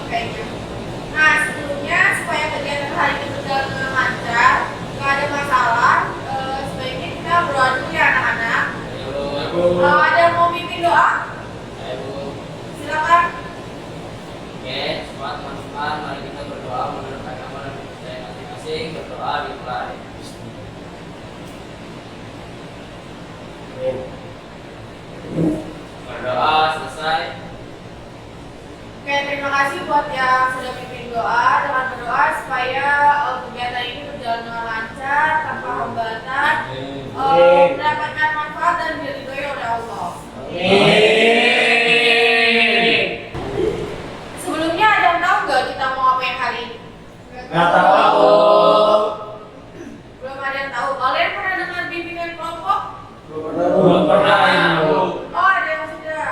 kayaknya. Nah, sebelumnya supaya kegiatan hari ini berjalan dengan lancar, nggak ada masalah, sebaiknya kita berdoa dulu ya anak-anak. Ada yang mau mimpin doa? Silakan. Oke, semua teman-teman, mari kita berdoa menurut agama dan kepercayaan masing-masing. Berdoa dimulai. Berdoa selesai. Oke, terima kasih buat yang sudah mimpin doa. Dengan berdoa supaya kegiatan ini berjalan dengan lancar, tanpa hambatan, mendapatkan manfaat dan diridhoi oleh Allah. Sebelumnya ada yang tahu nggak kita mau ngapain hari ini? Nggak tahu. Belum ada yang tahu. Kalian pernah dengar bimbingan kelompok? Belum pernah. Oh, ada yang sudah.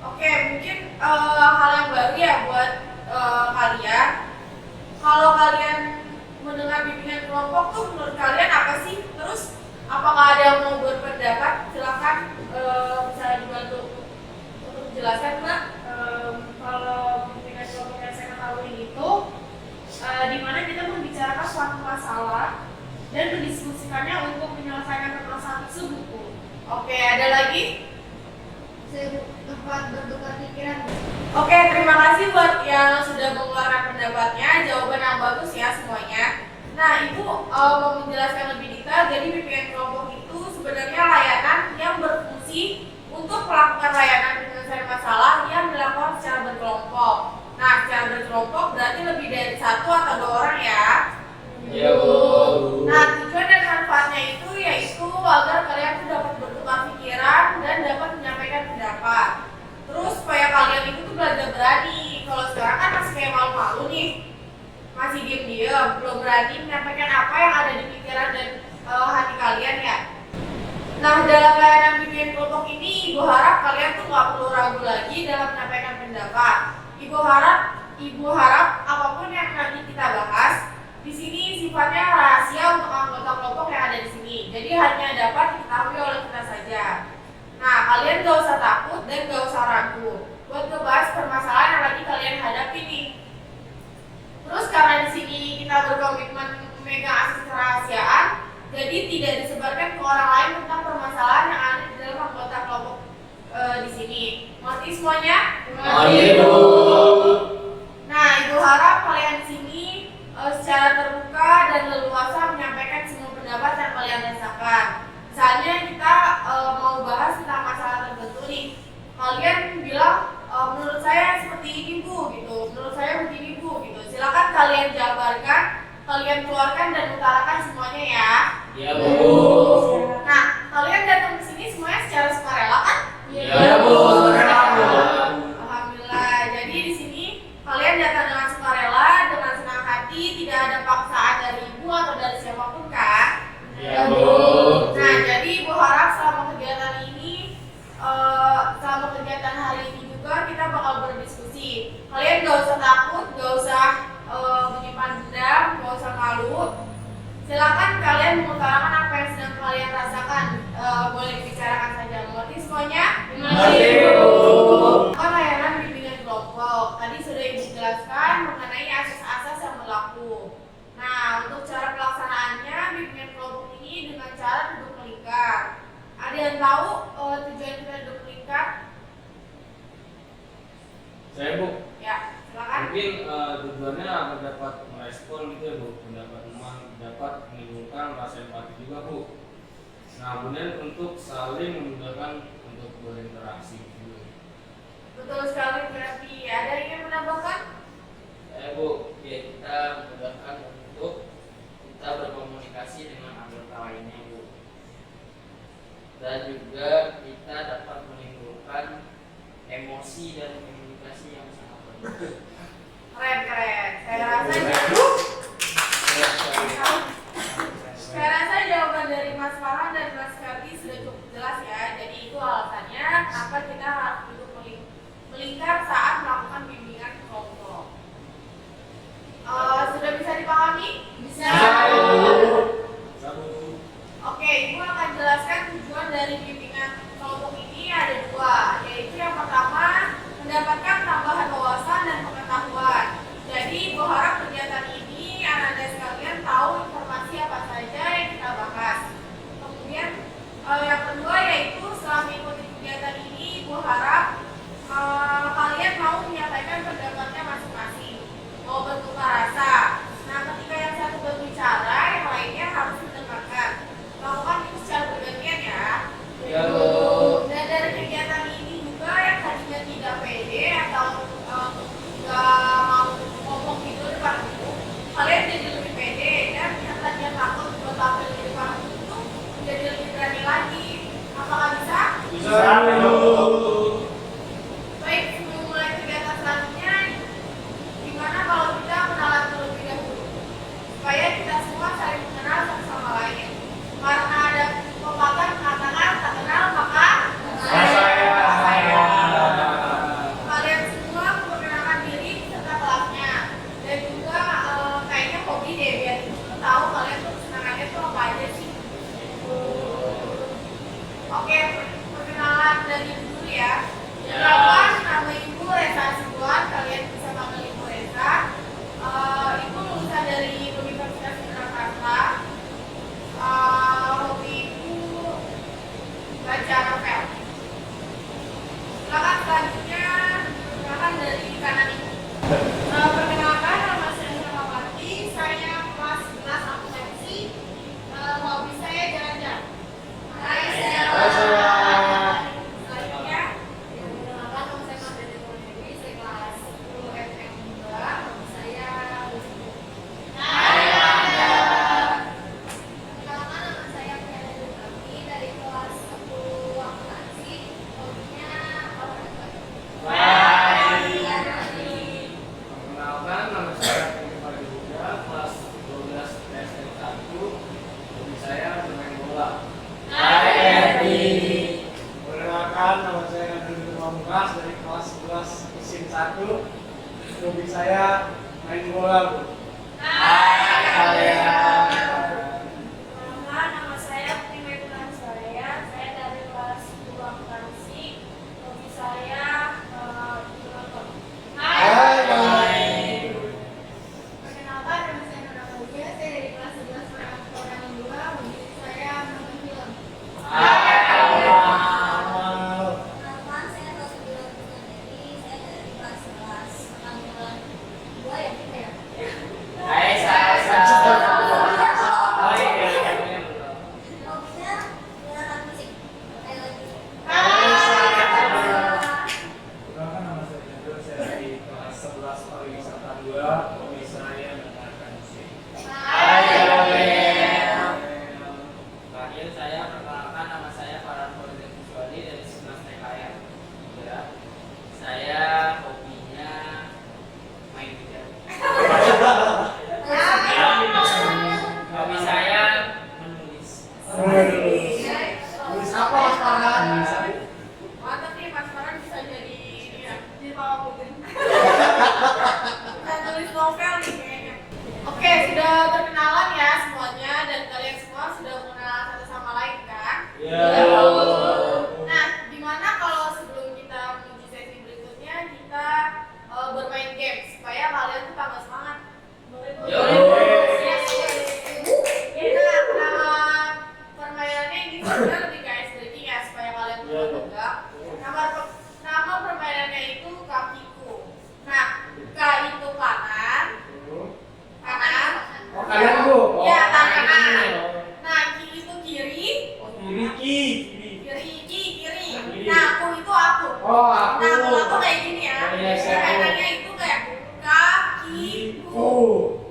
Oke, mungkin hal yang baru ya buat kalian. Kalau kalian mendengar bimbingan kelompok tuh menurut kalian apa sih? Terus apakah ada yang mau berpendapat? Silakan bisa dibantu untuk menjelaskan, Mbak. Kalau bimbingan kelompok yang saya ketahui itu di mana kita membicarakan suatu masalah dan mendiskusikannya untuk menyelesaikan permasalahan tersebut. Oke, ada lagi? Tempat bertukar pikiran. Oke, terima kasih buat yang sudah mengeluarkan pendapatnya. Jawaban yang bagus ya semuanya. Nah, Ibu mau menjelaskan lebih detail. Jadi bimbingan kelompok itu sebenarnya layanan yang berfungsi untuk melakukan layanan penyelesaian masalah yang dilakukan secara berkelompok. Nah, secara berkelompok berarti lebih dari satu atau dua orang ya. Iya, Bu. Nah, tujuan dan manfaatnya itu yaitu agar kalian tuh dapat bertukar pikiran dan dapat menyampaikan pendapat. Terus supaya kalian itu tuh belajar berani. Kalau sekarang kan masih kayak malu-malu nih, masih diem-diem, belum berani menyampaikan apa yang ada di pikiran dan hati kalian ya. Nah, dalam layanan bimbingan kelompok ini, Ibu harap kalian tuh nggak perlu ragu lagi dalam menyampaikan pendapat. Ibu harap apapun yang nanti kita bahas di sini sifatnya rahasia untuk anggota kelompok yang ada di sini. Jadi hanya dapat diketahui oleh kita saja. Nah, kalian gak usah takut dan gak usah ragu buat ngebahas permasalahan yang lagi kalian hadapi nih. Terus karena di sini kita berkomitmen memegang asas kerahasiaan, jadi tidak disebarkan ke orang lain tentang permasalahan yang ada di dalam anggota kelompok di sini. Mengerti semuanya? Mengerti, Bu. Nah, Ibu harap kalian di sini secara terbuka dan leluasa menyampaikan semua pendapat yang kalian rasakan. Misalnya kita mau bahas tentang masalah tertentu nih, kalian bilang menurut saya seperti ini Bu, gitu. Menurut saya begini Bu, gitu. Silakan kalian jabarkan, kalian keluarkan dan utarakan semuanya ya. Iya, Bu. Nah, kalian datang ke sini semuanya secara sukarela kan? Iya, Bu. Alhamdulillah. Jadi di sini kalian datang dengan sukarela, dengan senang hati, tidak ada paksaan dari ibu atau dari siapapun kan? Iya, Bu. Nah, jadi Ibu harap selama kegiatan ini, selama kegiatan hari ini juga kita bakal berdiskusi. Kalian gak usah takut, gak usah menyimpan dendam, gak usah malu. Silakan kalian mengutarakan apa yang sedang kalian rasakan. Boleh dibicarakan saja. Mengerti semuanya? Mengerti, Bu. Layanan bimbingan kelompok. Tadi sudah Ibu jelaskan mengenai asas-asas yang berlaku. Nah, untuk cara pelaksanaannya bimbingan kelompok ini dengan cara duduk melingkar. Ada yang tahu tujuan kita duduk melingkar? Saya, Bu. Ya, silakan. Mungkin tujuannya agar dapat merespon gitu ya, Bu, pendapat teman, dapat menimbulkan rasa empati juga, Bu. Nah, kemudian untuk saling memudahkan untuk berinteraksi gitu. Betul sekali, berarti ada yang ingin menambahkan? Bu, ya kita memudahkan untuk kita berkomunikasi dengan anggota lainnya, Bu. Dan juga kita dapat menimbulkan emosi dan komunikasi yang sangat baik. Keren. Saya rasa jawaban dari Mas Farhan dan Mas Kardi sudah cukup jelas ya. Jadi itu alasannya kenapa kita harus duduk melingkar saat melakukan bimbingan kelompok. Sudah bisa dipahami? Bisa. Oke, Ibu akan jelaskan tujuan dari bimbingan kelompok ini ada dua, yaitu yang pertama mendapatkan tambahan wawasan dan pengetahuan. 1. Hobi saya main bola, Bu. Hai kalian. Nama saya Putri Maimunah Soraya. Saya dari kelas 2 akuntansi. Hobi saya menonton. Hai. Perkenalkan, nama saya Nona Fauzia. Saya dari kelas 11 orang 2. Hobi saya menonton film. Perkenalkan, saya Rosemary Kusnandari. Saya dari kelas 11 angkatan 2 ya, kita ya. Hobinya mendengarkan musik. Ayo lagi. Perkenalkan, nama saya Jendro. Saya dari kelas 11 pariwisata 2. Hobi saya mendengarkan musik. Terakhir saya perkenalkan, nama saya Farhan Fauzan Visuali dari 11 TKM. Ya. Saya hobinya main gitar. Hobi saya menulis. Tulis apa, Mas Farhan? Mantap nih, Mas Farhan bisa jadi Mama Putri. Bisa tulis novel nih kayaknya. Oke, sudah berkenalan ya semuanya dan kalian semua sudah mengenal satu sama lain kan? Ya. Nah, gimana kalau sebelum kita menuju sesi berikutnya kita bermain game supaya kalian tuh tambah semangat. Boleh? Nah, nama permainannya ini sebenarnya lebih kayak stretching ya supaya kalian tuh tegak. Nama permainannya itu kakiku. Nah, K itu kanan. Oh, kalian, Bu? Ya, tangan kanan. Nah, kiri itu kiri. Kiri. Nah, aku itu aku. Oh, aku. Nah, kalau aku kayak gini ya. Oh, iya, siap. Permainannya itu kayak kakiku.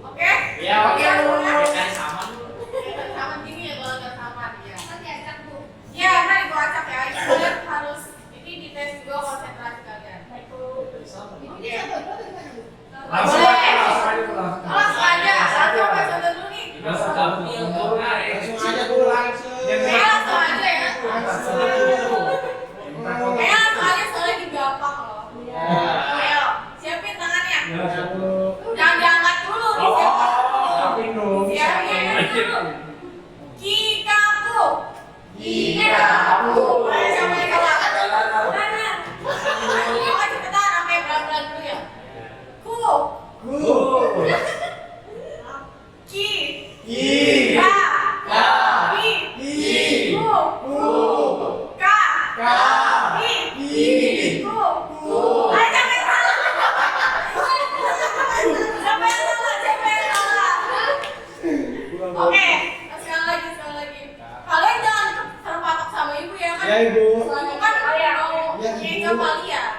Oke? Ya, oke, Bu. Kayak sama lu. Kan sama gini ya kalau nggak sama ya. Nanti ajak, Bu. Ya, nanti gua acak ya. Kalian harus ini dites juga konsentrasi kalian. Ini satu dua gimana, Bu? Langsung Boleh. aja, langsung aja, Bu. Langsung aja. Aku coba contoh dulu nih. Langsung aja, Bu. Langsung. Kayaknya langsung aja ya. Langsung. Kayaknya langsung aja soalnya ini gampang loh. Ya. Ayo, siapin tangannya. Ya, Bu. Jangan diangkat dulu, disiapkan dulu. Tapi dong. Siapin dulu. Kikaku. Kikaku. Ayo, siapa yang kalah? Mana? Ayo cepetan, sampai pelan-pelan dulu ya. Ku. Ki. Ka. Ki. Ku. Ka. Ki. Ku. Ayo sampai salah. Sampai salah. Oke, sekali lagi. Kalian jangan terpatok sama ibu ya kan? Ya, Ibu. Soalnya kan mau Ya, ngeja Ibu. kali ya.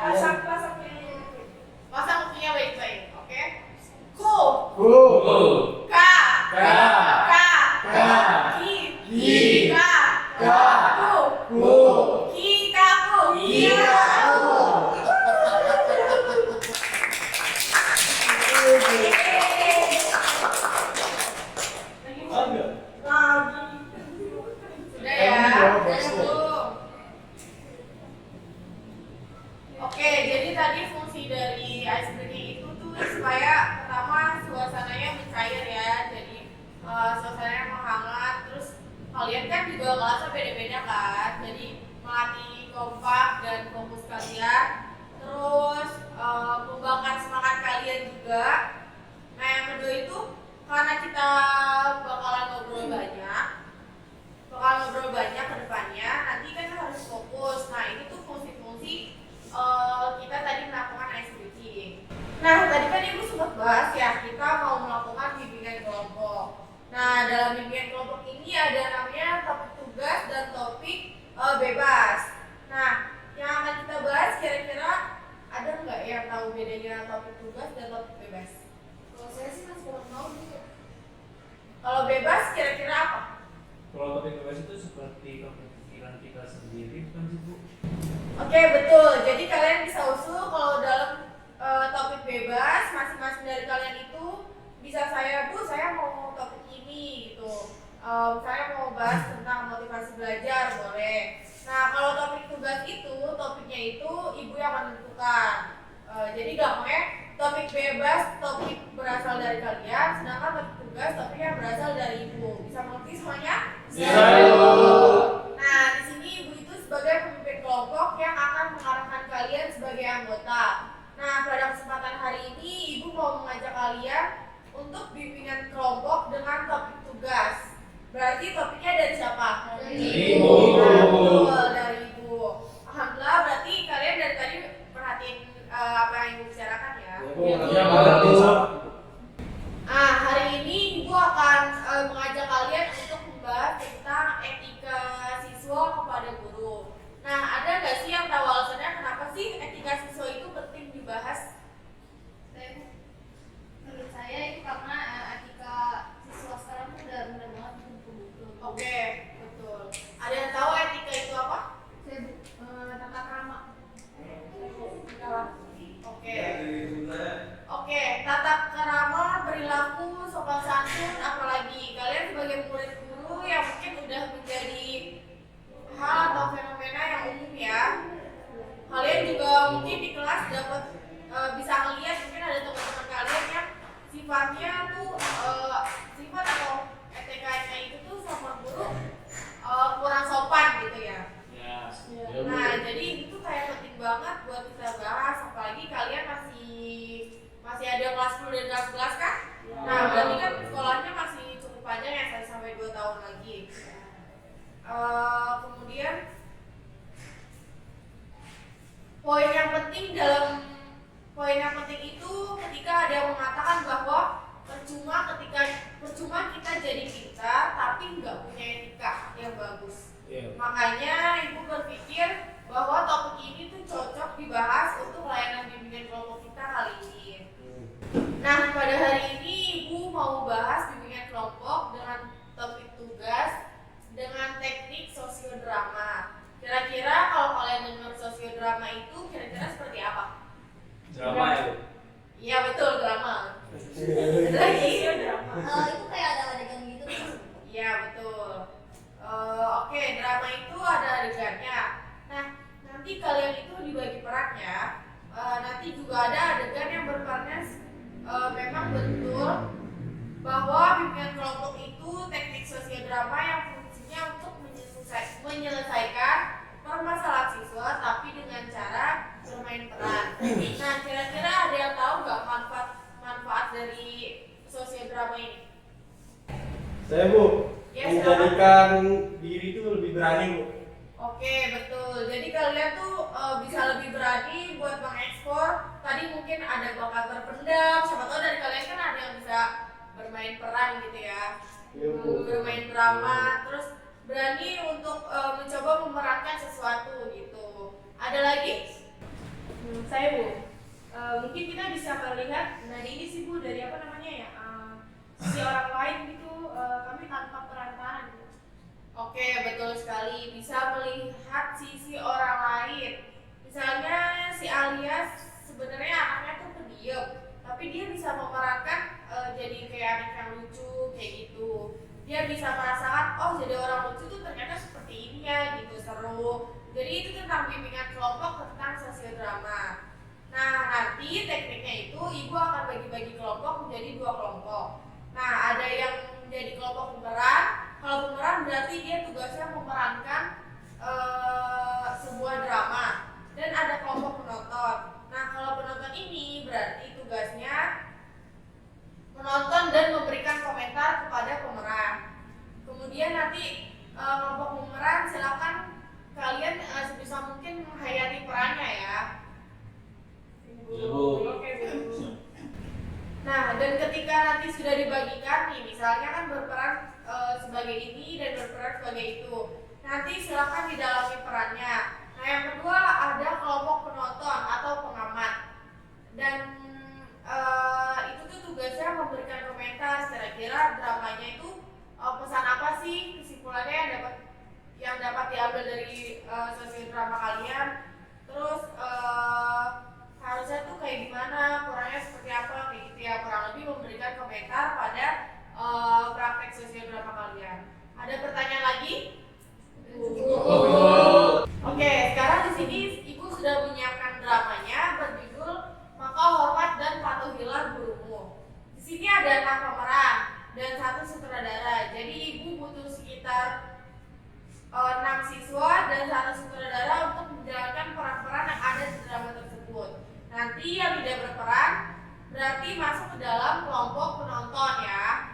Pasang kukinya baik-baik, oke? Ku. Ka. Ki. Ku. Kikaku. Sudah ya. Oke, jadi tadi fungsi dari ice breaking itu tuh supaya pertama suasananya mencair ya, jadi suasananya menghangat. Terus kalian kan juga kelasnya beda-beda kan, jadi melatih kompak dan fokus kalian. Terus membangkitkan semangat kalian juga. Nah yang kedua itu karena kita bakalan ngobrol banyak ke depannya, nanti kan harus fokus. Nah ini tuh fungsi-fungsi kita tadi melakukan ice breaking. Nah tadi kan ibu sempat bahas ya kita mau melakukan bimbingan kelompok. Nah dalam bimbingan kelompok ini ada namanya topik tugas dan topik bebas. Nah yang akan kita bahas kira-kira ada nggak yang tahu bedanya topik tugas dan topik bebas? Kalau saya sih masih kurang tahu gitu. Kalau bebas kira-kira apa? Kalau topik bebas itu seperti kepikiran kita sendiri, bukan sih, Bu? Oke betul. Jadi kalian bisa usul kalau dalam topik bebas masing-masing dari kalian itu bisa saya mau topik ini gitu. Saya mau bahas tentang motivasi belajar boleh. Nah kalau topik tugas itu topiknya itu ibu yang menentukan. Jadi gampangnya topik bebas, topik berasal dari kalian, sedangkan topik tugas, topik yang berasal dari ibu. Bisa mengerti semuanya? Bisa, Ibu. Nah, di sini ibu itu sebagai pemimpin kelompok yang akan mengarahkan kalian sebagai anggota. Nah, pada kesempatan hari ini ibu mau mengajak kalian untuk bimbingan kelompok dengan topik tugas. Berarti topiknya dari siapa? Dari Ibu. Betul, dari ibu. Alhamdulillah, berarti kalian dari tadi perhatiin apa yang ibu bicarakan ya. Iya, Bu. Nah, hari ini ibu akan mengajak kalian untuk membahas tentang etika siswa kepada guru. Nah, ada nggak sih yang tahu alasannya kenapa sih etika siswa itu penting dibahas? Menurut saya itu karena etika siswa sekarang tuh udah benar banget betul-betul. Oke, betul. Ada yang tahu etika itu apa? Tata krama. Oke. Oke, tata krama, perilaku, sopan santun, apalagi kalian sebagai murid guru yang mungkin udah menjadi hal atau fenomena yang umum ya. Kalian juga mungkin di kelas dapat bisa ngeliat mungkin ada teman-teman kalian yang sifatnya tuh sifat atau etika itu tuh sama guru kurang sopan gitu ya. Ya. Nah, jadi itu kayak penting banget buat kita bahas, apalagi kalian masih ada kelas 10 dan kelas 11 kan? Nah, berarti kan sekolahnya masih cukup panjang ya, 1 sampai 2 tahun lagi. Kemudian poin yang penting itu ketika ada yang mengatakan bahwa percuma kita jadi pintar tapi nggak punya etika yang bagus. Makanya ibu berpikir bahwa topik ini tuh cocok dibahas untuk layanan bimbingan kelompok kita kali ini. Nah, pada hari ini ibu mau bahas bimbingan kelompok dengan topik tugas dengan teknik sosiodrama. Kira-kira kalau kalian dengar sosiodrama itu kira-kira seperti apa? Drama ya, Bu? Iya betul, drama. Lagi drama. Itu kayak ada adegan gitu. Iya betul. Oke, drama itu ada adegannya. Nah, nanti kalian itu dibagi perannya. Nanti juga ada adegan yang berperannya memang betul bahwa bimbingan kelompok itu teknik sosiodrama yang fungsinya untuk menyelesaikan permasalahan siswa tapi dengan cara bermain peran. Nah, kira-kira ada yang tahu nggak manfaat dari sosiodrama ini? Saya, Bu, Ya, menjadikan diri itu lebih berani, Bu. Oke, betul. Jadi kalian tuh bisa lebih berani buat mengekspor. Tadi mungkin ada bakat terpendam. Siapa tahu dari kalian kan ada yang bisa bermain peran gitu ya. Iya, Bu. Bermain drama, terus berani untuk mencoba memerankan sesuatu gitu. Ada lagi? Saya Bu. Mungkin kita bisa melihat dari ini sih Bu, dari apa namanya ya? Si orang lain gitu. Kami tanpa perantara gitu. Oke, betul sekali. Bisa melihat sisi orang lain. Misalnya si Alias sebenarnya anaknya tuh pendiam, tapi dia bisa memerankan jadi kayak anak yang lucu kayak gitu. Dia bisa merasakan, oh jadi orang lucu tuh ternyata seperti ini ya gitu, seru. Jadi itu tentang bimbingan kelompok tentang sosiodrama. Nah, nanti tekniknya itu ibu akan bagi-bagi kelompok menjadi 2 kelompok. Nah, ada yang menjadi kelompok pemeran. Kalau pemeran berarti dia tugasnya memerankan sebuah drama. Dan ada kelompok penonton. Nah, kalau penonton ini berarti tugasnya menonton dan memberikan komentar kepada pemeran. Kemudian nanti kelompok pemeran silakan kalian sebisa mungkin menghayati perannya ya. Ibu. Oke, Bu. Nah, dan ketika nanti sudah dibagikan nih, misalnya kan berperan sebagai ini dan berperan sebagai itu. Nanti silakan didalami perannya. Nah, yang kedua ada kelompok penonton atau pengamat. Dan itu tuh tugasnya memberikan komentar kira-kira dramanya itu pesan apa sih, kesimpulannya yang dapat diambil dari sosiodrama kalian. Terus harusnya tuh kayak gimana, kurangnya seperti apa, kayak gitu ya, kurang lebih memberikan komentar pada praktek sosiodrama kalian. Ada pertanyaan lagi? Oke, sekarang di sini ibu sudah menyiapkan dramanya berjudul Maka Nanti yang tidak berperan berarti masuk ke dalam kelompok penonton ya.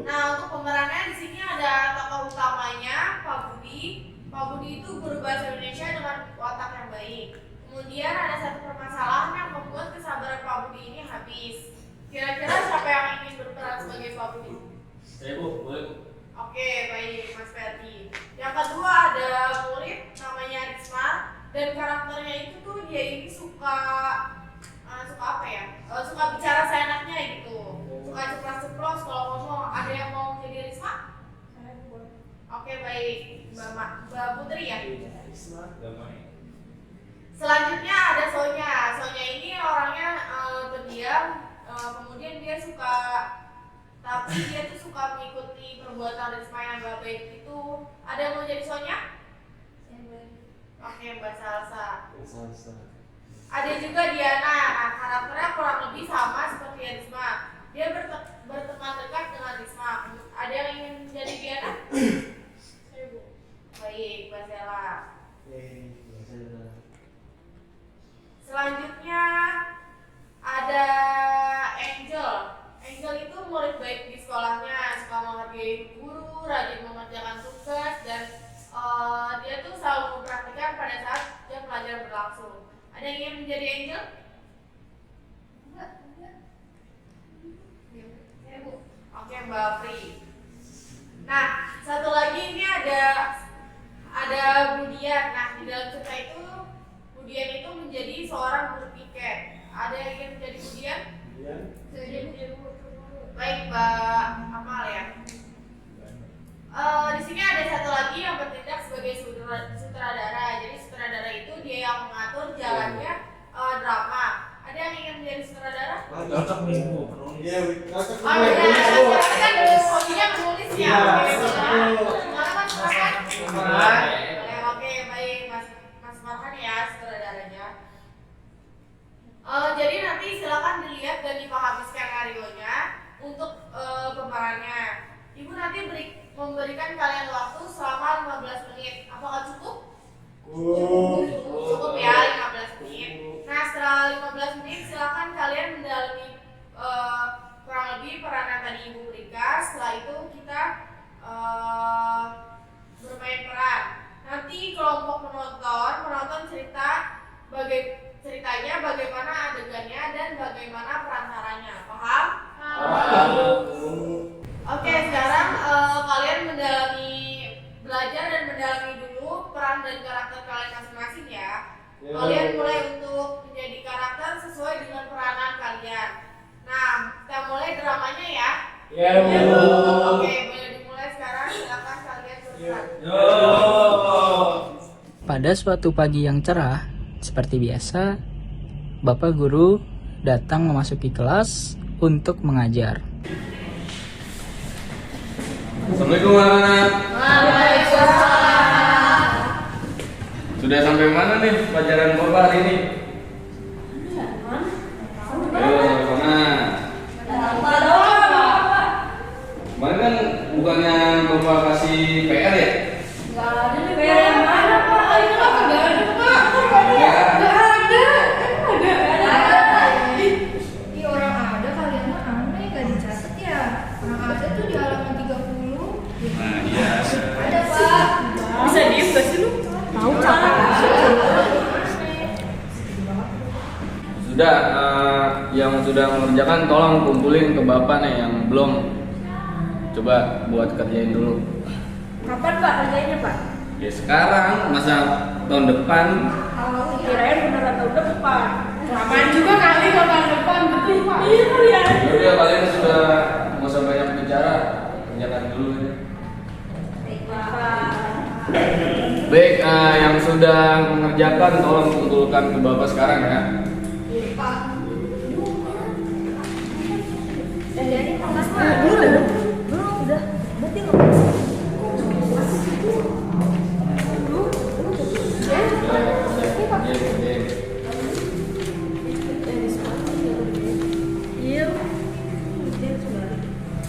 Nah, untuk pemerannya di sini ada tokoh utamanya Pak Budi. Pak Budi itu guru bahasa Indonesia dengan watak yang baik. Kemudian ada satu permasalahan yang membuat kesabaran Pak Budi ini habis. Kira-kira siapa yang ingin berperan sebagai Pak Budi? Saya Bu, boleh Bu. Oke, baik Mas Ferdi. Yang kedua ada murid namanya Risma dan karakternya itu tuh dia ini suka apa ya? Suka bicara seenaknya gitu. Suka ceplos-ceplos kalau ngomong. Ada yang mau jadi Risma? Oke, baik. Mbak Putri ya. Selanjutnya ada Sonya. Sonya ini orangnya pendiam, kemudian dia suka, tapi dia tuh suka mengikuti perbuatan Risma yang gak baik itu. Ada yang mau jadi Sonya? Oke, Mbak Salsa. Ada juga Diana. Nah, karakternya kurang lebih sama seperti Risma. Dia berteman dekat dengan Risma. Ada yang ingin jadi Diana? Baik, Mbak Sela. Selanjutnya ada Angel. Angel itu murid baik di sekolahnya, suka menghargai guru, rajin mengerjakan tugas, dan dia tuh selalu memperhatikan pada saat jam pelajaran berlangsung. Ada yang ingin menjadi Angel? Oke, Mbak Pri. Nah, satu lagi ini ada Budian. Nah, di dalam cerita itu Budian itu menjadi seorang guru piket. Ada yang ingin menjadi Budian? Baik, Mbak Amal ya. Di sini ada satu lagi yang bertindak sebagai sutradara. Jadi sutradara itu dia yang mengatur jalannya drama. Ada yang ingin menjadi sutradara? Cocok nih Bu. Iya, cocok. Oh iya, kan hobinya menulis ya. Gimana Mas Farhan? Oke, baik Mas Farhan ya sutradaranya. Jadi nanti silakan dilihat dan dipahami skenario-nya untuk pemerannya. Ibu nanti memberikan kalian waktu selama 15 menit. Apakah cukup? Cukup ya, 15 menit. Nah, setelah 15 menit silakan kalian mendalami kurang lebih peran yang tadi Ibu berikan. Setelah itu kita bermain peran. Nanti kelompok menonton ceritanya bagaimana adegannya dan bagaimana perantaranya. Paham? Oke, sekarang kalian belajar dan mendalami dulu peran dan karakter kalian masing-masing ya. Kalian mulai untuk menjadi karakter sesuai dengan peranan kalian. Nah, kita mulai dramanya ya. Ya Bu. Oke, boleh dimulai sekarang. Silakan kalian berperan. Pada suatu pagi yang cerah, seperti biasa, Bapak Guru datang memasuki kelas untuk mengajar. Assalamualaikum anak-anak. Sudah sampai mana nih pelajaran Bapak hari ini? Ayo, sana. Kemarin kan bukannya Bapak kasih PR ya? Sudah, yang sudah mengerjakan tolong kumpulin ke Bapak nih, yang belum coba buat kerjain dulu. Kapan Pak kerjanya Pak? Ya sekarang, masa tahun depan. Kirain beneran tahun depan. Kelamaan juga kali kalau tahun depan, betul Pak? Iya ya. Udah kalian sudah nggak usah banyak bicara, kerjakan dulu aja. Baik, yang sudah mengerjakan tolong kumpulkan ke Bapak sekarang ya.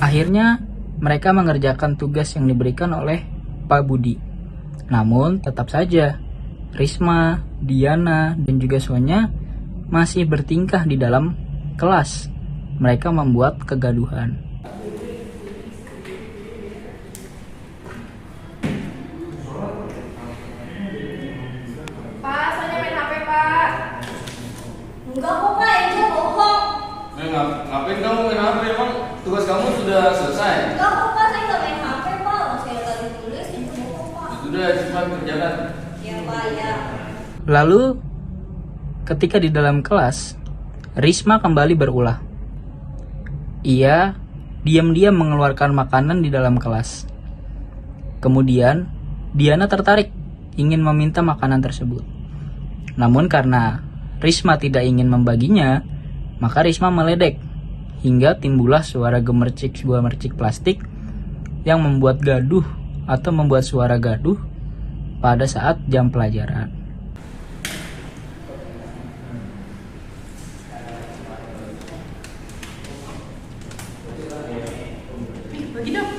Akhirnya, mereka mengerjakan tugas yang diberikan oleh Pak Budi. Namun, tetap saja, Risma, Diana, dan juga Sonya masih bertingkah di dalam kelas. Mereka membuat kegaduhan. Pak, soalnya main HP, Pak. Enggak kok Pak, Angel bohong. Ngapain kamu main HP? Emang tugas kamu sudah selesai? Enggak kok Pak, saya nggak main HP Pak. Saya lagi tulis itu bohong Pak. Sudah cepat kerjakan. Ya Pak ya. Lalu ketika di dalam kelas, Risma kembali berulah. Ia diam-diam mengeluarkan makanan di dalam kelas. Kemudian Diana tertarik ingin meminta makanan tersebut. Namun karena Risma tidak ingin membaginya, maka Risma meledek hingga timbullah suara gemercik sebuah mercik plastik yang membuat gaduh atau membuat suara gaduh pada saat jam pelajaran. Bagi dong.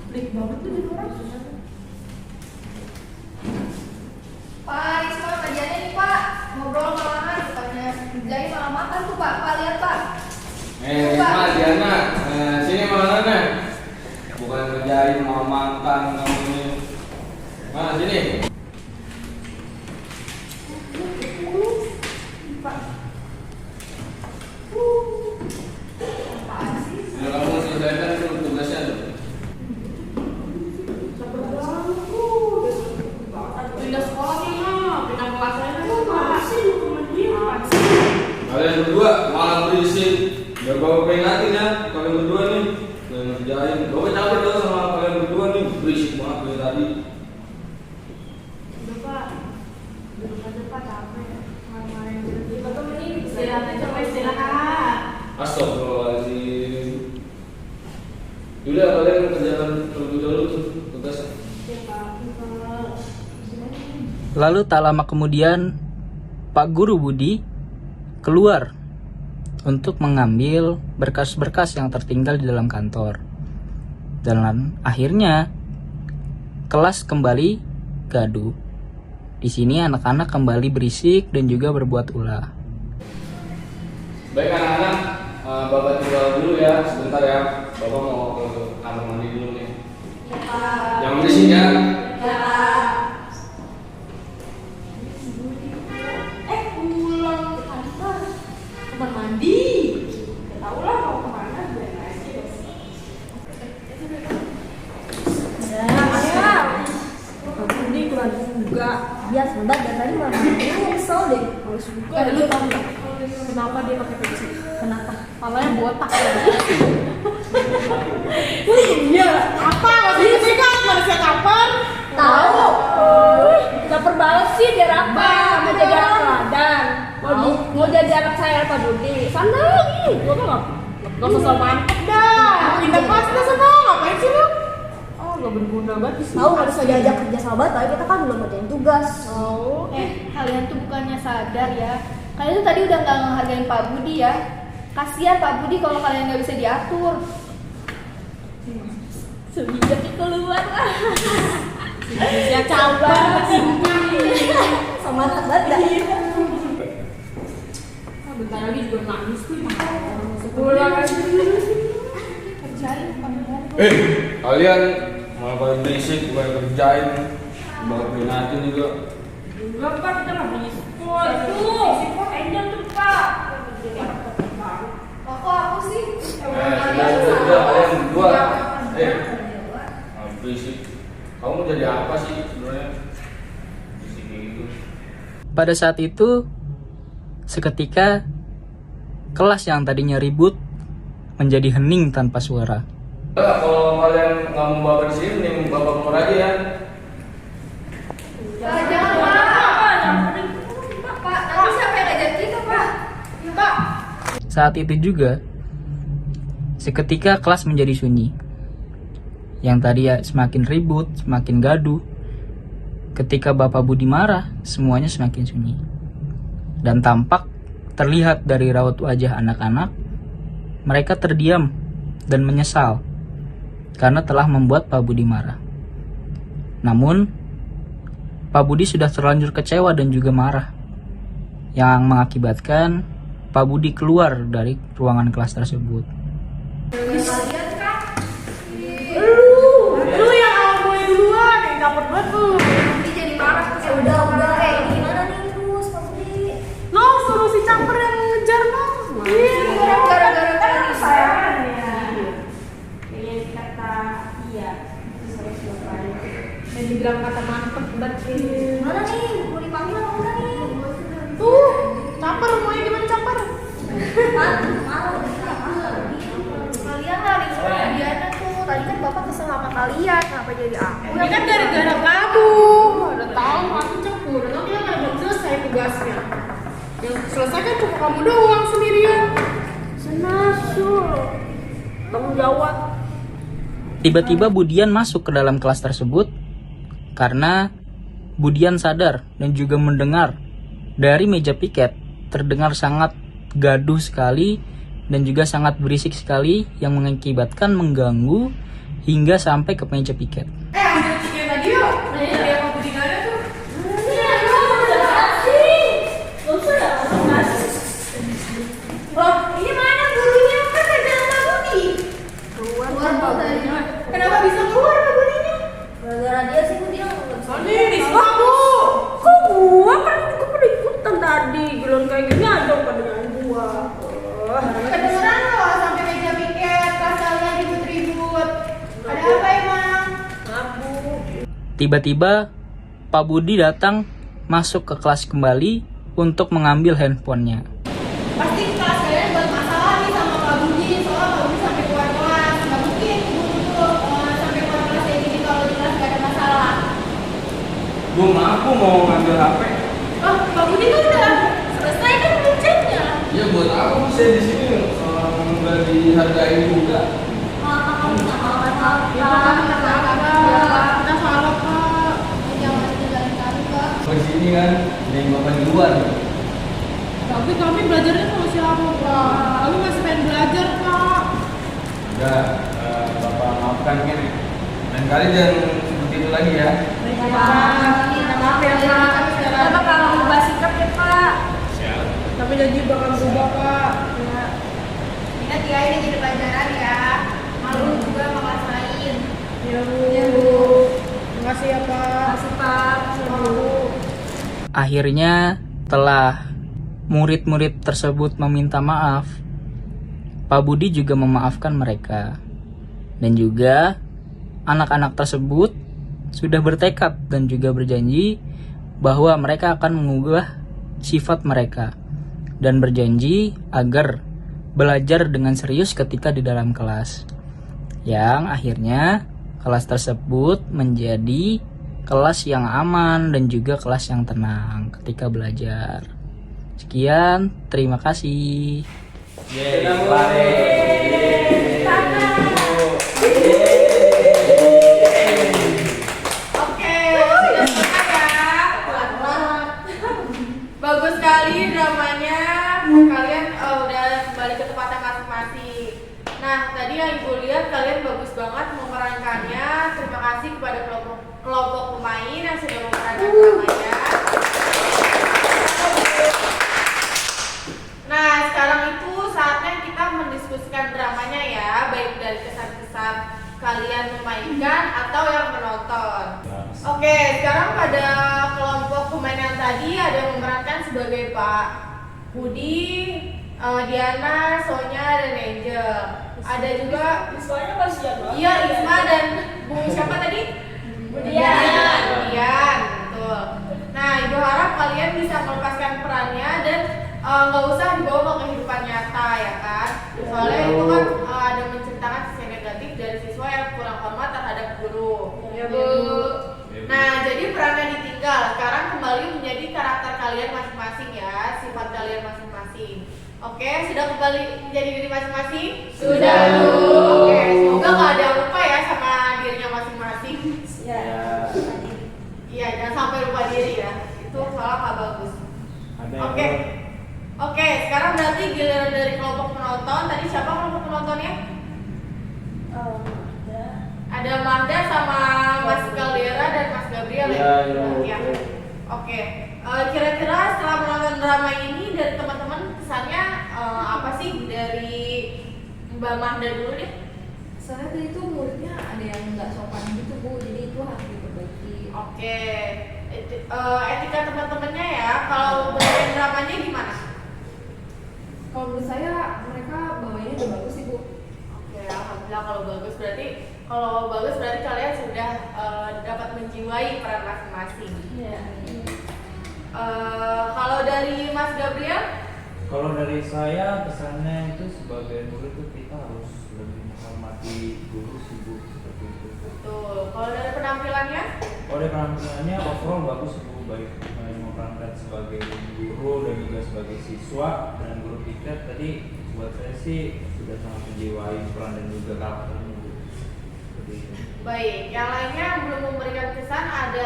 Pelik banget tuh jadi orang. Pak, Risma kajiannya nih, Pak. Ngobrol malahan, bukannya kerjain malah makan tuh, Pak. Pak, lihat, Pak. Risma, Diana, sini makanannya. Bukan kerjain mau makan kamu ini. Mana sini? Sudah kamu selesaikan dulu tugasnya tuh. Pindah sekolahnya mah, pindah kelasnya tuh masih Kalian berdua malah berisik. Biar bapak peringatin ya, kalian berdua nih. Kalian ngerjain. Bapak capek tuh sama kalian berdua nih. Berisik banget dari tadi. Udah Pak, duduk aja Pak, capek. Main-main kita tuh ini istirahat aja Pak, istirahat. Astagfirullahaladzim. Yaudah kalian kerjakan terlebih dahulu tuh tugasnya. Ya Pak, Lalu tak lama kemudian Pak Guru Budi keluar untuk mengambil berkas-berkas yang tertinggal di dalam kantor. Dan akhirnya kelas kembali gaduh. Di sini anak-anak kembali berisik dan juga berbuat ulah. Baik anak-anak, Bapak tinggal dulu ya sebentar ya. Bapak mau ke kamar mandi dulu nih. Ya, Pak. Yang berisik ya. Ya, Pak. pulang ke kantor, kamar mandi. Gak tau lah mau kemana, gue aja. Ya, ini keluar juga. Dia sebentar dari tadi malah kesel deh. Males juga. Lu tau nggak kenapa dia pakai peci? Kenapa? Palanya botak ya. Iya, apa? Masih pegang manusia kapan? Tahu. Caper banget sih biar apa? Mau jadi anak teladan. Mau jadi anak saya Pak Budi. Sana lagi. Gua kan nggak usah mantep dah. Pindah kelas dah sana. Ngapain sih lu? Oh, nggak berguna banget sih. Tahu nggak bisa diajak kerja sama, tapi kita kan belum ngerjain tugas. Oh, Kalian tuh bukannya sadar ya. Kalian tuh tadi udah nggak ngehargain Pak Budi ya. Kasihan Pak Budi kalau kalian nggak bisa diatur. Sebijaknya keluar lah. ya cabar sih. Sama anak banget. Bentar lagi juga nangis tuh. Pulang aja. Kalian malah paling berisik bukan kerjain. Bapak peringatin juga. Enggak Pak, kita nggak punya sekolah tuh. Angel tuh Pak. Kok aku sih? Sudah kalian berdua. Berisik. Kamu jadi apa sih sebenarnya? Berisik kayak gitu. Pada saat itu, seketika kelas yang tadinya ribut menjadi hening tanpa suara. Kalau kalian nggak mau bapak di sini, mending bapak keluar aja ya. Jangan, Pak. Pak, nanti siapa yang ngajar kita, Pak? Pak. Saat itu juga, seketika kelas menjadi sunyi. Yang tadi ya semakin ribut, semakin gaduh. Ketika Bapak Budi marah, semuanya semakin sunyi. Dan tampak terlihat dari raut wajah anak-anak, mereka terdiam dan menyesal karena telah membuat Pak Budi marah. Namun, Pak Budi sudah terlanjur kecewa dan juga marah, yang mengakibatkan Pak Budi keluar dari ruangan kelas tersebut. Lu yang awal mulai duluan, yang dapet banget lu. Nanti jadi marah terus ya udah. Ini gimana nih terus Pak Budi? No, suruh si camper yang ngejar no. Gara-gara tadi sayangan ya. Ini kata iya. Dan dibilang kata mantep berarti. Gimana nih? Mau dipanggil apa enggak nih? Tuh, camper maunya gimana camper? Malu. Kalian hari sama Diana tuh. Tadi kan Bapak kesel sama kalian, kenapa jadi aku? Ini kan gara-gara kamu. Udah tahu aku campur. Nanti kan ada belum selesai tugasnya. Yang selesai kan cuma kamu doang sendirian. Senasul. Tanggung jawab. Tiba-tiba Budian masuk ke dalam kelas tersebut karena Budian sadar dan juga mendengar dari meja piket terdengar sangat gaduh sekali dan juga sangat berisik sekali yang mengakibatkan mengganggu hingga sampai ke meja piket. Ambil tiket tadi yuk. Nanya dia mau Budi nggak ada tuh. Loh, ini mana gurunya? Kan ada Pak Budi. Keluar Pak Budi. Kenapa bisa keluar Pak Budinya? Gara-gara dia sih gue bilang nggak bisa. Ini kamu. Kok gua kan gua pada ikutan tadi. Giliran kayak gini aja pada dengan gua. Kedengeran loh sampai meja piket pas kalian ribut-ribut. Ada apa emang? Mabuk. Tiba-tiba Pak Budi datang masuk ke kelas kembali untuk mengambil handphonenya. Pasti kelas kalian buat masalah nih sama Pak Budi. Soalnya Pak Budi sampai keluar kelas. Nggak mungkin guru tuh sampai keluar kelas kayak gini kalau di kelas nggak ada masalah. Belum aku mau ngambil HP. Oh, Pak Budi kan udah selesai kan ujiannya. Ya buat apa saya di sini nggak dihargai juga. Kita salah Pak. Jangan tinggalin kami, Pak. Di sini kan yang bapak di luar. Tapi kami belajarnya sama siapa Pak? Kami masih pengen belajar Pak. Udah, bapak maafkan kan. Dan kali jangan seperti itu lagi ya. Maaf ya Pak. Kita bakal ngubah sikap ya, Pak. Tapi janji bakal berubah Pak. Ingat ya ini jadi pelajaran ya. Malu juga sama kelas lain. Ya Bu. Makasih ya Pak. Makasih, Pak. Akhirnya telah murid-murid tersebut meminta maaf, Pak Budi juga memaafkan mereka. Dan juga anak-anak tersebut sudah bertekad dan juga berjanji bahwa mereka akan mengubah sifat mereka dan berjanji agar belajar dengan serius ketika di dalam kelas. Yang akhirnya kelas tersebut menjadi kelas yang aman dan juga kelas yang tenang ketika belajar. Sekian, terima kasih. Oke, sudah selesai ya. Bagus sekali dramanya. Kalian udah kembali ke tempatnya masing-masing. Nah, tadi yang Ibu lihat kalian bagus banget memerankannya. Terima kasih kepada kelompok pemain yang sudah memerankan dramanya. Nah, sekarang itu saatnya kita mendiskusikan dramanya ya, baik dari kesan-kesan kalian memainkan atau yang menonton. Oke, sekarang pada kelompok pemain yang tadi ada yang memerankan sebagai Pak Budi, Diana, Sonya, dan Angel. Ada juga Iswanya kasihan banget. iya Isma dan Bu siapa tadi? Budian, betul. Nah, Ibu harap kalian bisa melepaskan perannya dan nggak usah dibawa ke kehidupan nyata ya kan? Soalnya itu kan ada menceritakan sisi negatif dari siswa yang kurang hormat terhadap guru. Ya Bu. Nah, jadi perannya ditinggal. Sekarang kembali menjadi karakter kalian masing-masing ya, sifat kalian masing-masing. Oke, sudah kembali menjadi diri masing-masing? Sudah, Bu. Oke, semoga nggak ada yang lupa ya sama dirinya masing-masing. Iya, jangan sampai lupa diri ya. Itu soalnya nggak bagus. Oke. Oke, sekarang berarti giliran dari kelompok penonton. Tadi siapa kelompok penontonnya? Ada Magda sama Mas Caldera dan Mas Gabriel Iya, ya? iya. Oke. Kira-kira setelah menonton drama ini dari teman-teman kesannya apa sih dari Mbak Magda dulu deh? Soalnya tadi itu muridnya ada yang nggak sopan gitu Bu, jadi itu harus diperbaiki. Oke. Etika teman-temannya ya. Kalau bagian dramanya gimana? Kalau menurut saya mereka bawainnya udah bagus sih Bu. Oke, alhamdulillah kalau bagus berarti kalian sudah dapat menjiwai peran masing-masing. Iya. Kalau dari Mas Gabriel? Kalau dari saya kesannya itu sebagai murid itu kita harus lebih menghormati guru sih Bu, seperti itu. Betul. Kalau dari penampilannya? Kalau dari penampilannya overall bagus Bu, baik memerankan sebagai guru dan juga sebagai siswa, dan guru kita tadi buat saya sih sudah sangat menjiwai peran dan juga karakternya Bu. Seperti itu. Baik, yang lainnya yang belum memberikan kesan ada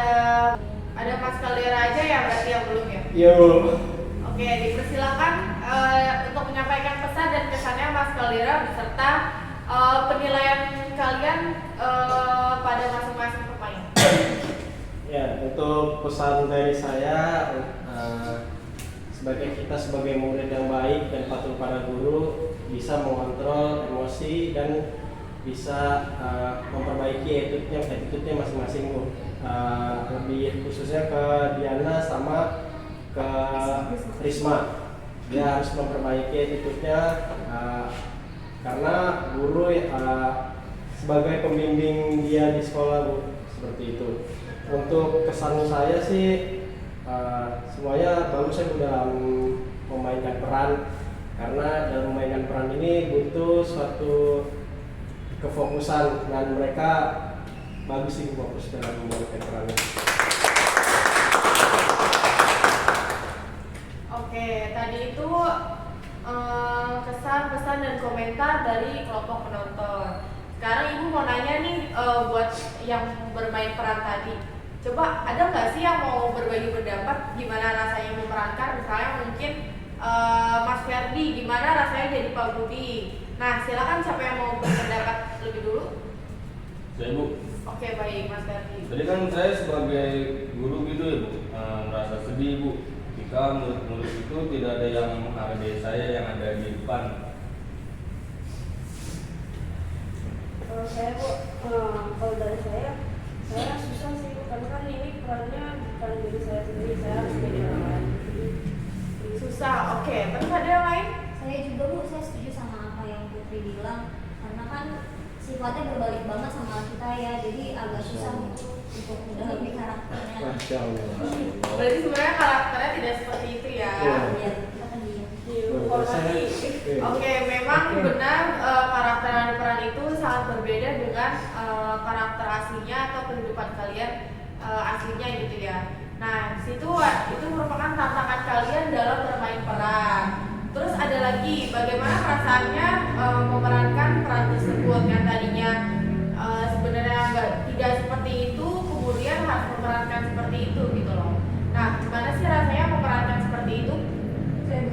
Mas Caldera aja ya berarti yang belum ya? Iya Bu. Oke, dipersilakan untuk menyampaikan pesan dan kesannya Mas Caldera beserta penilaian kalian pada masing-masing pemain. Ya, untuk pesan dari saya kita sebagai murid yang baik dan patuh pada guru bisa mengontrol emosi dan bisa memperbaiki attitude-nya masing-masing Bu. Lebih khususnya ke Diana sama ke Risma, dia harus memperbaiki attitude-nya karena guru sebagai pembimbing dia di sekolah Bu, seperti itu. Untuk kesan saya sih semuanya bagus ya Bu dalam memainkan peran, karena dalam memainkan peran ini butuh suatu kefokusan dan mereka bagus sih fokus dalam memainkan perannya. Oke, tadi itu kesan, pesan, dan komentar dari kelompok penonton. Sekarang Ibu mau nanya nih buat yang bermain peran tadi. Coba ada nggak sih yang mau berbagi pendapat gimana rasanya memerankan? Misalnya mungkin Mas Ferdi, gimana rasanya jadi Pak Budi? Nah, silakan siapa yang mau berpendapat lebih dulu? Saya Bu. Oke, baik Mas Ferdi. Tadi kan saya sebagai guru gitu ya Bu, merasa sedih Bu jika murid-murid itu tidak ada yang menghargai saya yang ada di depan. Kalau saya Bu, kalau dari saya susah sih Bu, karena kan ini perannya bukan diri saya sendiri, saya harus jadi orang lain. Jadi Susah, oke. Terus ada yang lain? Saya juga Bu, saya setuju sama apa yang Putri bilang, karena kan sifatnya berbalik banget sama kita ya, jadi agak susah untuk mendalami karakternya. Masya Allah. Berarti sebenarnya karakternya tidak seperti itu ya? Iya. Ya, kita kan diam. dihormati. Oke, memang benar karakter yang peran itu sangat berbeda dengan karakter aslinya atau kehidupan kalian aslinya gitu ya. Nah, situ itu merupakan tantangan kalian dalam bermain peran. Terus ada lagi, bagaimana perasaannya memerankan peran tersebut yang tadinya sebenarnya tidak seperti itu, kemudian harus memerankan seperti itu gitu loh. Nah, gimana sih rasanya memerankan seperti itu? Saya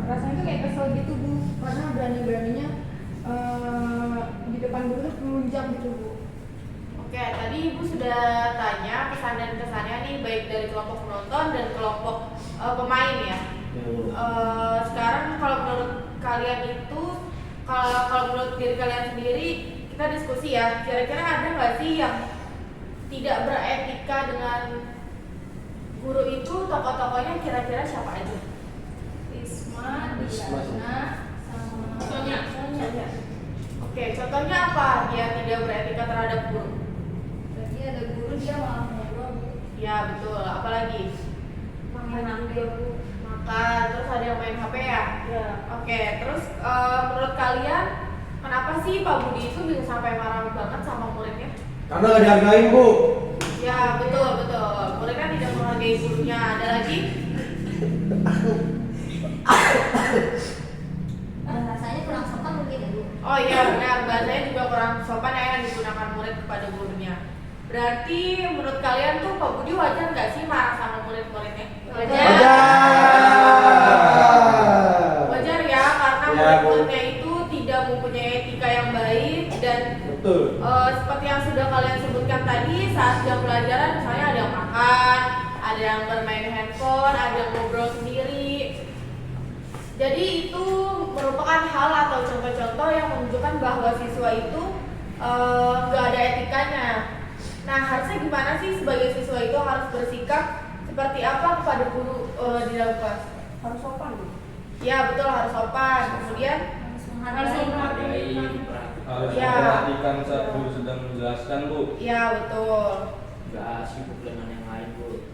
rasanya tuh kayak kesel gitu Bu, karena berani-beraninya di depan guru tuh melunjak gitu Bu. Oke, tadi Ibu sudah tanya pesan dan kesannya nih baik dari kelompok penonton dan kelompok pemain ya. Sekarang kalau menurut kalian itu, kalau menurut diri kalian sendiri, kita diskusi ya. Kira-kira ada nggak sih yang tidak beretika dengan guru itu? Tokoh-tokohnya kira-kira siapa aja? Risma, Diana, sama Sonya. Sonya. Oke, contohnya apa dia tidak beretika terhadap guru? Berarti ada guru dia malah ngobrol Bu. Ya betul. Apalagi? Main HP Bu. Makan. Terus ada yang main HP ya? Ya. Oke, terus menurut kalian kenapa sih Pak Budi itu bisa sampai marah banget sama muridnya? Karena nggak dihargain Bu. Ya betul betul. Muridnya tidak menghargai gurunya. Ada lagi? Rasanya kurang sopan mungkin ya Bu. Oh iya benar. Bahasanya juga kurang sopan ya yang digunakan murid kepada gurunya. Berarti menurut kalian tuh Pak Budi wajar nggak sih marah sama murid-muridnya? Wajar. Wajar ya, karena Ya, Bu. murid-muridnya itu tidak mempunyai etika yang baik dan Betul. seperti yang sudah kalian sebutkan tadi, saat jam pelajaran misalnya ada yang makan, ada yang bermain handphone, ada yang ngobrol sendiri. Jadi itu merupakan hal atau contoh-contoh yang menunjukkan bahwa siswa itu nggak ada etikanya. Nah, harusnya gimana sih sebagai siswa itu harus bersikap seperti apa kepada guru di dalam kelas? Harus sopan Bu. Ya betul, harus sopan. Kemudian Harus menghargai. Harus Ya. memperhatikan saat guru sedang menjelaskan, Bu. ya betul. Nggak sibuk dengan yang lain Bu.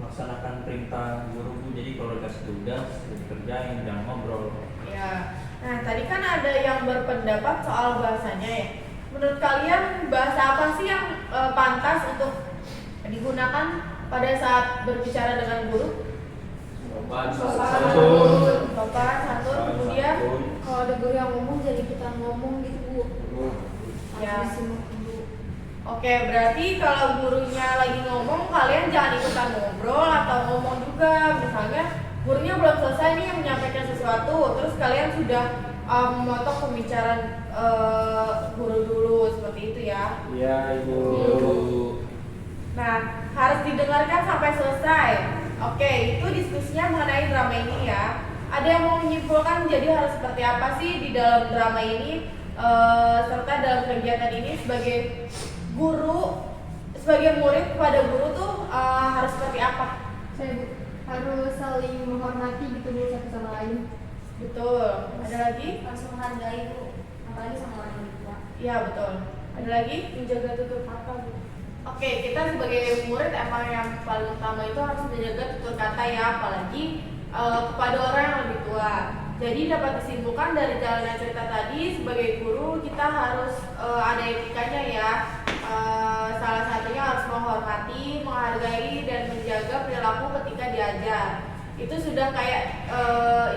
Melaksanakan perintah guru Bu. Jadi kalau dikasih tugas dikerjain, jangan ngobrol. Ya. Nah, tadi kan ada yang berpendapat soal bahasanya ya. Menurut kalian bahasa apa sih yang pantas untuk digunakan pada saat berbicara dengan guru? Sopan. Sopan, santun, kemudian Kalau ada guru yang ngomong jadi kita ngomong gitu Bu. ya. Harus disimak dulu. Oke, berarti kalau gurunya lagi ngomong, kalian jangan ikutan ngobrol atau ngomong juga. Misalnya gurunya belum selesai nih menyampaikan sesuatu, terus kalian sudah memotong pembicaraan guru dulu, seperti itu ya. Iya, Ibu. Nah, harus didengarkan sampai selesai. Oke, itu diskusinya mengenai drama ini ya. Ada yang mau menyimpulkan jadi harus seperti apa sih di dalam drama ini, serta dalam kegiatan ini sebagai guru, sebagai murid kepada guru tuh harus seperti apa? Saya Bu, harus saling menghormati gitu Bu satu sama lain. Betul. Ada lagi? Harus menghargai Bu, apalagi sama orang yang tua. Iya betul. Ada lagi? Menjaga tutur kata Bu. Oke, kita sebagai murid emang yang paling utama itu harus menjaga tutur kata ya, apalagi kepada orang yang lebih tua. Jadi dapat disimpulkan dari jalannya cerita tadi, sebagai guru kita harus ada etikanya ya. Salah satunya harus menghormati, menghargai, dan menjaga perilaku ketika diajar. Itu sudah kayak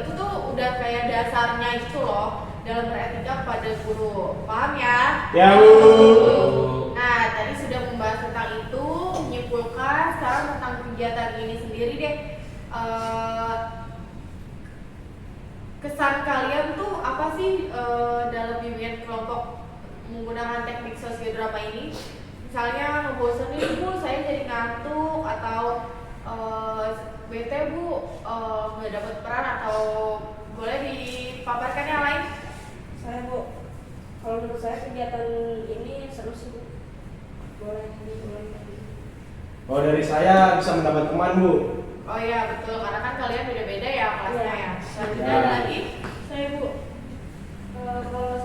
itu tuh udah kayak dasarnya gitu loh dalam beretika pada guru. Paham ya? Ya Bu. Nah, tadi sudah membahas tentang itu, menyimpulkan sekarang tentang kegiatan ini sendiri deh. Kesan kalian tuh apa sih dalam bimbingan kelompok menggunakan teknik sosiodrama ini? Misalnya ngebosenin Bu, saya jadi ngantuk, atau bete Bu, nggak dapat peran, atau boleh dipaparkan yang lain? Saya Bu, kalau menurut saya kegiatan ini seru sih Bu. Boleh. Oh, dari saya bisa mendapat teman Bu. Oh iya betul, karena kan kalian beda-beda ya kelasnya ya. Selanjutnya Ya. ada lagi? Saya Bu, kalau menurut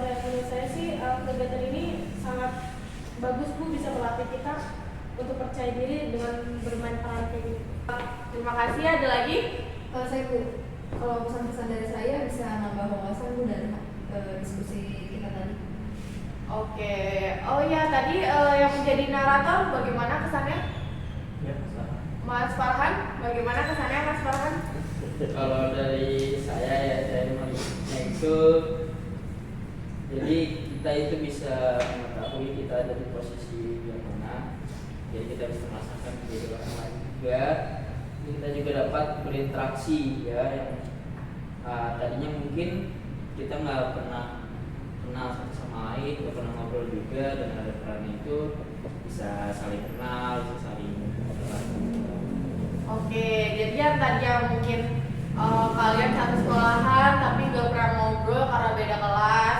saya sih kegiatan ini sangat bagus Bu, bisa melatih kita untuk percaya diri dengan bermain peran kayak gini. Terima kasih, ada lagi? Kalau saya Bu, kalau pesan-pesan dari saya bisa nambah wawasan Bu dari diskusi kita tadi. Oke, oh ya tadi yang menjadi narator bagaimana kesannya? Ya, sama. Mas Farhan, bagaimana kesannya Mas Farhan? Kalau dari saya ya, dari melihatnya itu, jadi kita itu bisa mengetahui kita ada di posisi yang mana, jadi kita bisa merasakan menjadi orang lain juga. Kita juga dapat berinteraksi ya, yang tadinya mungkin kita nggak pernah kenal satu sama lain, nggak pernah ngobrol juga, dan ada peran itu bisa saling kenal, bisa saling Oke, jadi yang tadi yang mungkin kalian satu sekolahan tapi nggak pernah ngobrol karena beda kelas,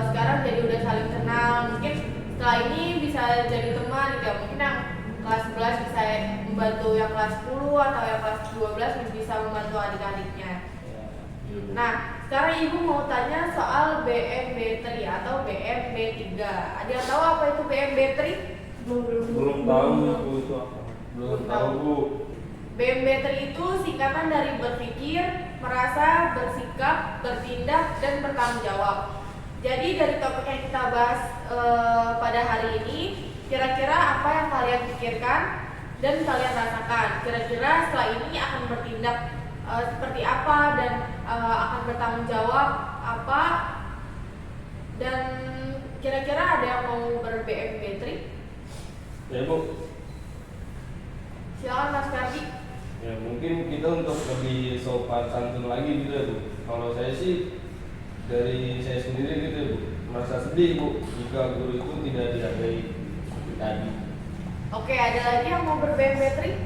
sekarang jadi udah saling kenal. Mungkin setelah ini bisa jadi teman gitu ya. Mungkin yang kelas 11 bisa membantu yang kelas 10, atau yang kelas 12 bisa membantu adik-adiknya. Nah, sekarang Ibu mau tanya soal BMB3 atau BMB3. Ada yang tahu apa itu BMB3? Belum tahu Bu itu apa. Belum tahu Bu. BMB3 itu singkatan dari berpikir, merasa, bersikap, bertindak, dan bertanggung jawab. Jadi dari topik yang kita bahas pada hari ini, kira-kira apa yang kalian pikirkan dan kalian rasakan? Kira-kira setelah ini akan bertindak seperti apa, dan akan bertanggung jawab apa? Dan kira-kira ada yang mau ber-BMB3? Ya Bu. Silakan Mas Ferdi. Ya mungkin kita untuk lebih sopan santun lagi gitu ya Bu. Kalau saya sih dari saya sendiri gitu ya Bu, merasa sedih Bu jika guru itu tidak dihargai seperti tadi. Oke, ada lagi yang mau berband battery?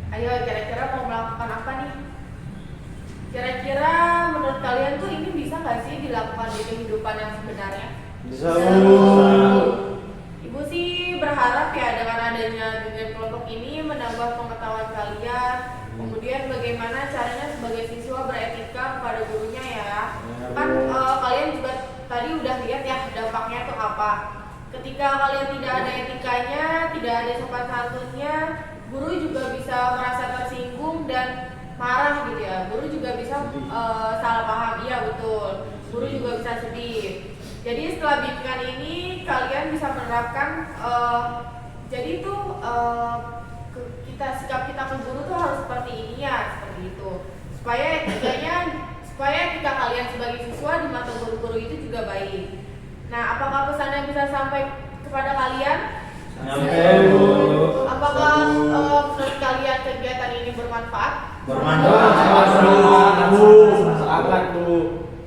Ayo, kira-kira mau melakukan apa nih? Kira-kira menurut kalian tuh ini bisa nggak sih dilakukan di kehidupan yang sebenarnya? Bisa. Ibu sih berharap ya dengan adanya bimbingan kelompok ini menambah pengetahuan kalian, kemudian bagaimana caranya sebagai siswa beretika kepada gurunya ya. Kan kalian juga tadi udah lihat ya dampaknya tuh apa. Ketika kalian tidak ada etikanya, tidak ada sopan santunnya, guru juga bisa merasa tersinggung dan marah gitu ya. Guru juga bisa salah paham, iya betul. Guru juga bisa sedih. Jadi setelah bimbingan ini kalian bisa menerapkan jadi tuh sikap kita ke guru tuh harus seperti ini ya, seperti itu. Supaya etika kalian sebagai siswa di mata guru-guru itu juga baik. Nah, apakah pesan yang bisa sampai kepada kalian? Sampai Bu. Apakah menurut kalian kegiatan ini bermanfaat? Bermanfaat Bu. Sangat Bu.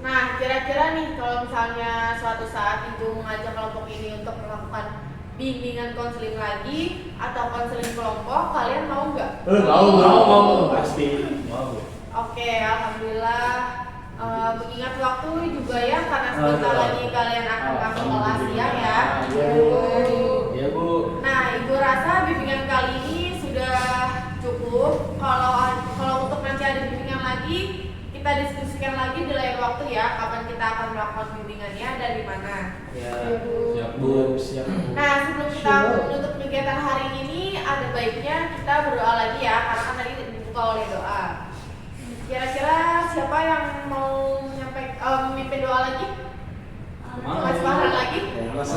Nah, kira-kira nih kalau misalnya suatu saat ibu mengajak kelompok ini untuk melakukan bimbingan konseling lagi atau konseling kelompok, kalian mau nggak? Mau pasti. Mau. Oke, alhamdulillah. Mengingat waktu juga ya, karena sebentar lagi kalian akan masuk kelas siang ya. Iya Bu. Iya Bu. Nah, ibu rasa bimbingan kali ini sudah cukup. Kalau untuk nanti ada bimbingan lagi, kita diskusikan lagi di lain waktu ya, kapan kita akan melakukan bimbingannya dan di mana. Ya. Siap Bu. Siap Bu. Nah, sebelum kita menutup kegiatan hari ini, ada baiknya kita berdoa lagi ya, karena kan tadi dibuka oleh doa. Kira-kira siapa yang mau memimpin doa lagi? Mas Farhan lagi? Mas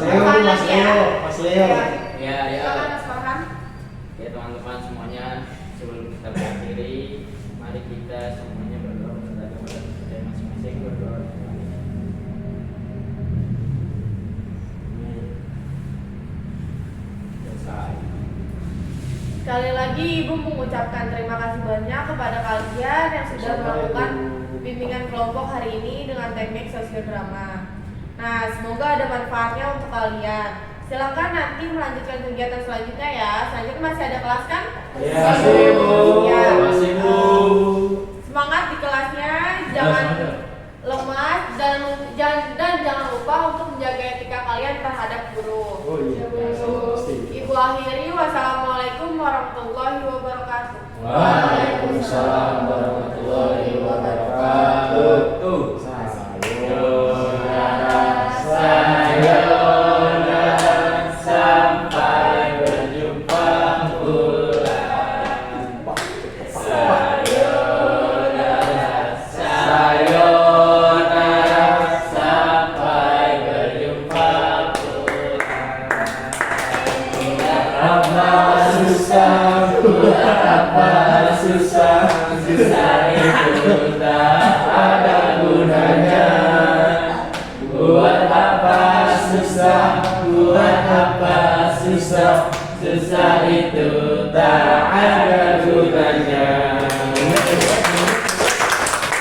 Leo. Ya, Silakan Mas Farhan. Ya teman-teman semuanya, sebelum kita berakhiri, mari kita semuanya berdoa kepada kita masing-masing berdoa. Selesai. Sekali lagi Ibu mengucapkan terima kasih banyak kepada kalian yang sudah melakukan bimbingan kelompok hari ini dengan teknik sosiodrama. Nah, semoga ada manfaatnya untuk kalian. Silakan nanti melanjutkan kegiatan selanjutnya ya. Selanjutnya masih ada kelas kan? Ya, masih Bu. Ya. Masih Bu. Semangat di kelasnya, jangan lemas dan jangan lupa untuk menjaga etika kalian terhadap guru. Oh iya. Pasti. Ibu akhiri, wassalamualaikum warahmatullahi wabarakatuh. Waalaikumsalam warahmatullahi wabarakatuh. Sayonara, sampai berjumpa pulang. Sayonara, sampai berjumpa pulang. Apa susah itu tak ada gunanya. Buat apa susah itu tak ada gunanya.